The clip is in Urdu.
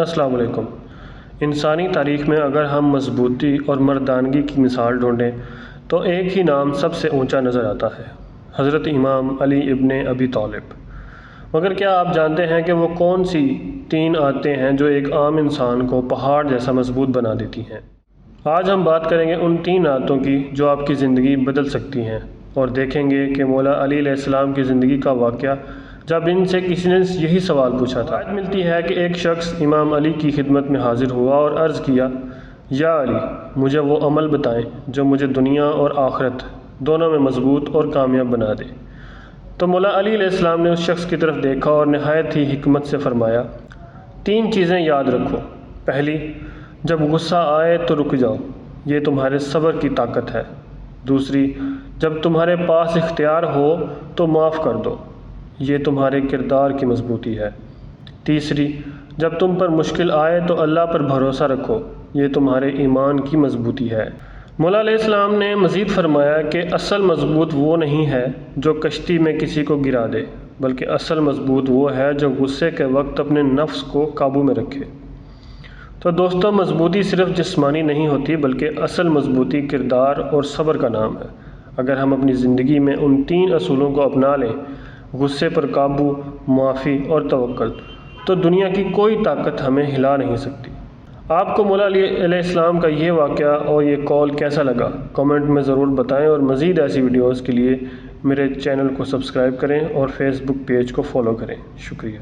السلام علیکم۔ انسانی تاریخ میں اگر ہم مضبوطی اور مردانگی کی مثال ڈھونڈیں تو ایک ہی نام سب سے اونچا نظر آتا ہے، حضرت امام علی ابن ابی طالب۔ مگر کیا آپ جانتے ہیں کہ وہ کون سی 3 عادتیں ہیں جو ایک عام انسان کو پہاڑ جیسا مضبوط بنا دیتی ہیں؟ آج ہم بات کریں گے ان 3 عادتوں کی جو آپ کی زندگی بدل سکتی ہیں، اور دیکھیں گے کہ مولا علی علیہ السلام کی زندگی کا واقعہ جب ان سے کسی نے یہی سوال پوچھا تھا۔ روایت ملتی ہے کہ ایک شخص امام علی کی خدمت میں حاضر ہوا اور عرض کیا، یا علی، مجھے وہ عمل بتائیں جو مجھے دنیا اور آخرت دونوں میں مضبوط اور کامیاب بنا دے۔ تو مولا علی علیہ السلام نے اس شخص کی طرف دیکھا اور نہایت ہی حکمت سے فرمایا، 3 چیزیں یاد رکھو۔ پہلی، جب غصہ آئے تو رک جاؤ، یہ تمہارے صبر کی طاقت ہے۔ دوسری، جب تمہارے پاس اختیار ہو تو معاف کر دو، یہ تمہارے کردار کی مضبوطی ہے۔ تیسری، جب تم پر مشکل آئے تو اللہ پر بھروسہ رکھو، یہ تمہارے ایمان کی مضبوطی ہے۔ مولا علیہ السلام نے مزید فرمایا کہ اصل مضبوط وہ نہیں ہے جو کشتی میں کسی کو گرا دے، بلکہ اصل مضبوط وہ ہے جو غصے کے وقت اپنے نفس کو قابو میں رکھے۔ تو دوستو، مضبوطی صرف جسمانی نہیں ہوتی، بلکہ اصل مضبوطی کردار اور صبر کا نام ہے۔ اگر ہم اپنی زندگی میں ان 3 اصولوں کو اپنا لیں، غصے پر قابو، معافی اور توکل، تو دنیا کی کوئی طاقت ہمیں ہلا نہیں سکتی۔ آپ کو مولا علی علیہ السلام کا یہ واقعہ اور یہ قول کیسا لگا؟ کامنٹ میں ضرور بتائیں، اور مزید ایسی ویڈیوز کے لیے میرے چینل کو سبسکرائب کریں اور فیس بک پیج کو فالو کریں۔ شکریہ۔